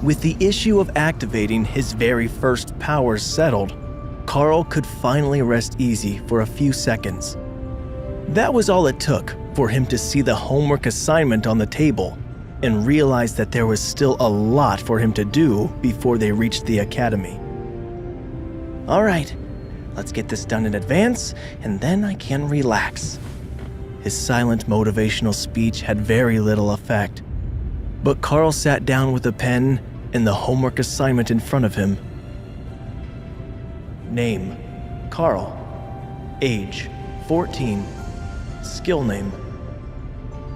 With the issue of activating his very first powers settled, Karl could finally rest easy for a few seconds. That was all it took for him to see the homework assignment on the table and realize that there was still a lot for him to do before they reached the academy. All right, let's get this done in advance, and then I can relax. His silent motivational speech had very little effect, but Karl sat down with a pen and the homework assignment in front of him. Name, Karl. Age, 14. Skill name.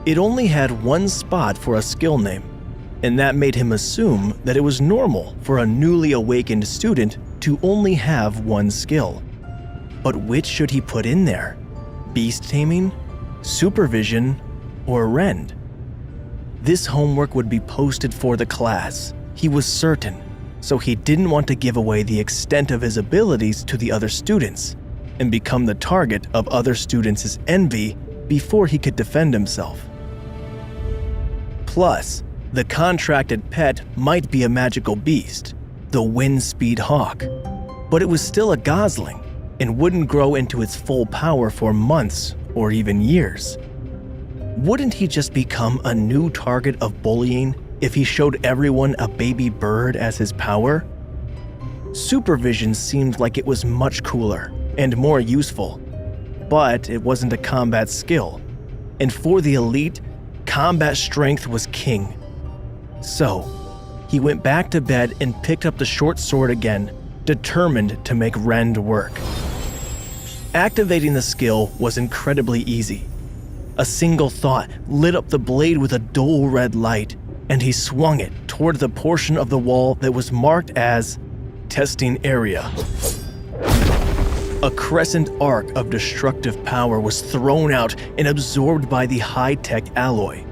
It only had one spot for a skill name, and that made him assume that it was normal for a newly awakened student to only have one skill. But which should he put in there? Beast taming, supervision, or Rend? This homework would be posted for the class, he was certain, so he didn't want to give away the extent of his abilities to the other students and become the target of other students' envy before he could defend himself. Plus, the contracted pet might be a magical beast, the Windspeed Hawk, but it was still a gosling and wouldn't grow into its full power for months or even years. Wouldn't he just become a new target of bullying if he showed everyone a baby bird as his power? Supervision seemed like it was much cooler and more useful, but it wasn't a combat skill, and for the elite, combat strength was king. So, he went back to bed and picked up the short sword again, determined to make Rend work. Activating the skill was incredibly easy. A single thought lit up the blade with a dull red light, and he swung it toward the portion of the wall that was marked as Testing Area. A crescent arc of destructive power was thrown out and absorbed by the high-tech alloy.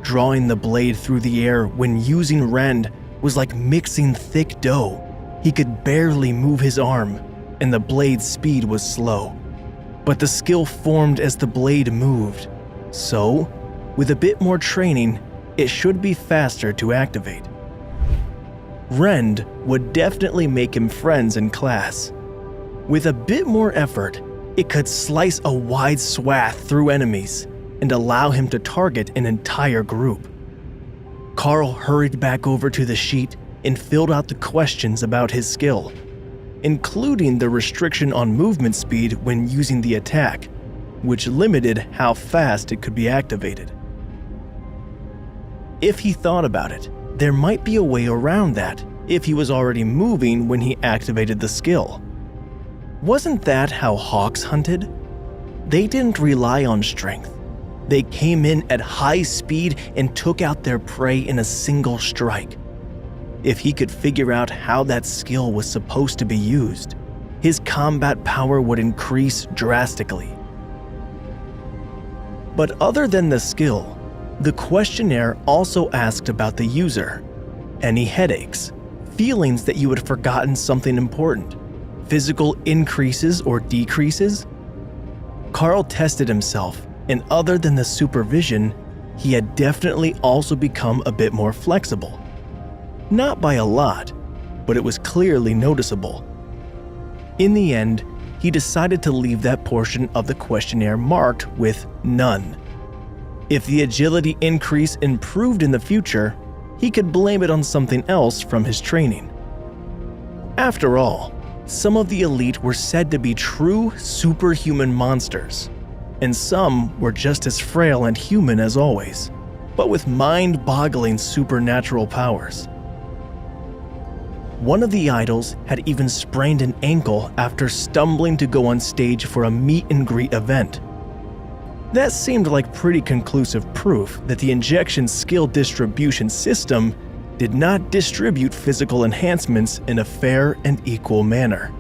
Drawing the blade through the air when using Rend was like mixing thick dough. He could barely move his arm, and the blade's speed was slow. But the skill formed as the blade moved, so, with a bit more training, it should be faster to activate. Rend would definitely make him friends in class. With a bit more effort, it could slice a wide swath through enemies and allow him to target an entire group. Karl hurried back over to the sheet and filled out the questions about his skill, including the restriction on movement speed when using the attack, which limited how fast it could be activated. If he thought about it, there might be a way around that if he was already moving when he activated the skill. Wasn't that how hawks hunted? They didn't rely on strength. They came in at high speed and took out their prey in a single strike. If he could figure out how that skill was supposed to be used, his combat power would increase drastically. But other than the skill, the questionnaire also asked about the user. Any headaches, feelings that you had forgotten something important, physical increases or decreases? Karl tested himself, and other than the supervision, he had definitely also become a bit more flexible. Not by a lot, but it was clearly noticeable. In the end, he decided to leave that portion of the questionnaire marked with none. If the agility increase improved in the future, he could blame it on something else from his training. After all, some of the elite were said to be true superhuman monsters, and some were just as frail and human as always, but with mind-boggling supernatural powers. One of the idols had even sprained an ankle after stumbling to go on stage for a meet-and-greet event. That seemed like pretty conclusive proof that the injection skill distribution system did not distribute physical enhancements in a fair and equal manner.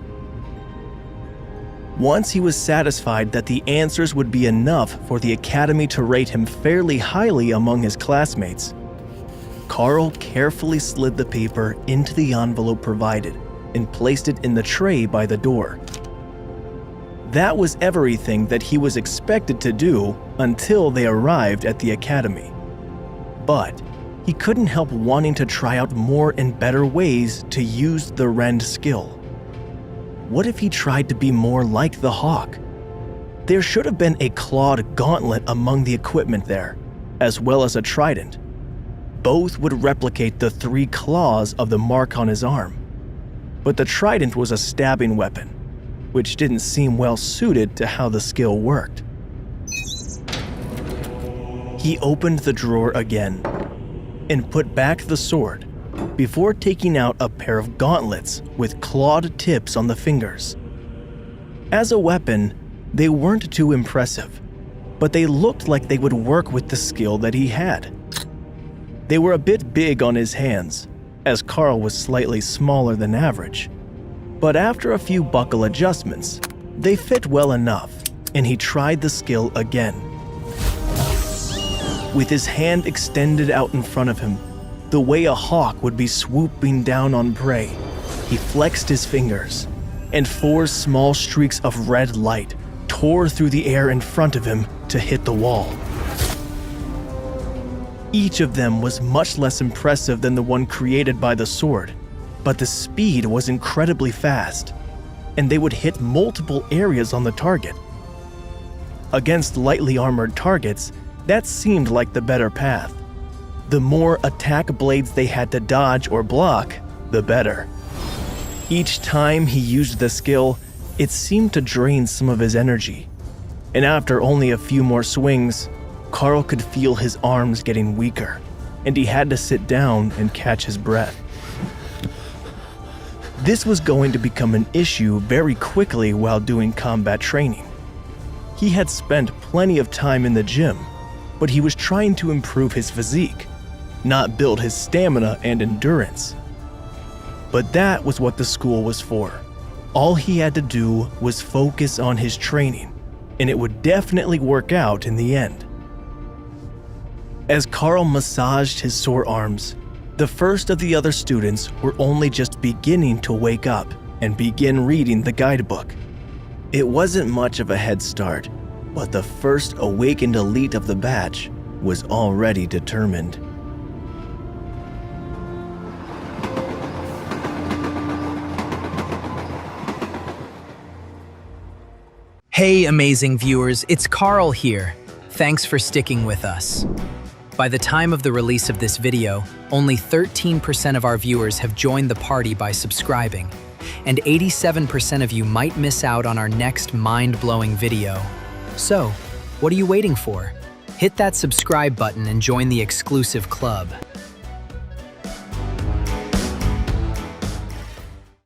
Once he was satisfied that the answers would be enough for the Academy to rate him fairly highly among his classmates, Karl carefully slid the paper into the envelope provided and placed it in the tray by the door. That was everything that he was expected to do until they arrived at the Academy. But he couldn't help wanting to try out more and better ways to use the Rend skill. What if he tried to be more like the Hawk? There should have been a clawed gauntlet among the equipment there, as well as a trident. Both would replicate the 3 claws of the mark on his arm. But the trident was a stabbing weapon, which didn't seem well suited to how the skill worked. He opened the drawer again and put back the sword before taking out a pair of gauntlets with clawed tips on the fingers. As a weapon, they weren't too impressive, but they looked like they would work with the skill that he had. They were a bit big on his hands, as Karl was slightly smaller than average, but after a few buckle adjustments, they fit well enough, and he tried the skill again. With his hand extended out in front of him, the way a hawk would be swooping down on prey, he flexed his fingers, and 4 small streaks of red light tore through the air in front of him to hit the wall. Each of them was much less impressive than the one created by the sword, but the speed was incredibly fast, and they would hit multiple areas on the target. Against lightly armored targets, that seemed like the better path. The more attack blades they had to dodge or block, the better. Each time he used the skill, it seemed to drain some of his energy, and after only a few more swings, Karl could feel his arms getting weaker, and he had to sit down and catch his breath. This was going to become an issue very quickly while doing combat training. He had spent plenty of time in the gym, but he was trying to improve his physique, not build his stamina and endurance. But that was what the school was for. All he had to do was focus on his training, and it would definitely work out in the end. As Karl massaged his sore arms, the first of the other students were only just beginning to wake up and begin reading the guidebook. It wasn't much of a head start, but the first awakened elite of the batch was already determined. Hey amazing viewers, it's Karl here. Thanks for sticking with us. By the time of the release of this video, only 13% of our viewers have joined the party by subscribing, and 87% of you might miss out on our next mind-blowing video. So, what are you waiting for? Hit that subscribe button and join the exclusive club.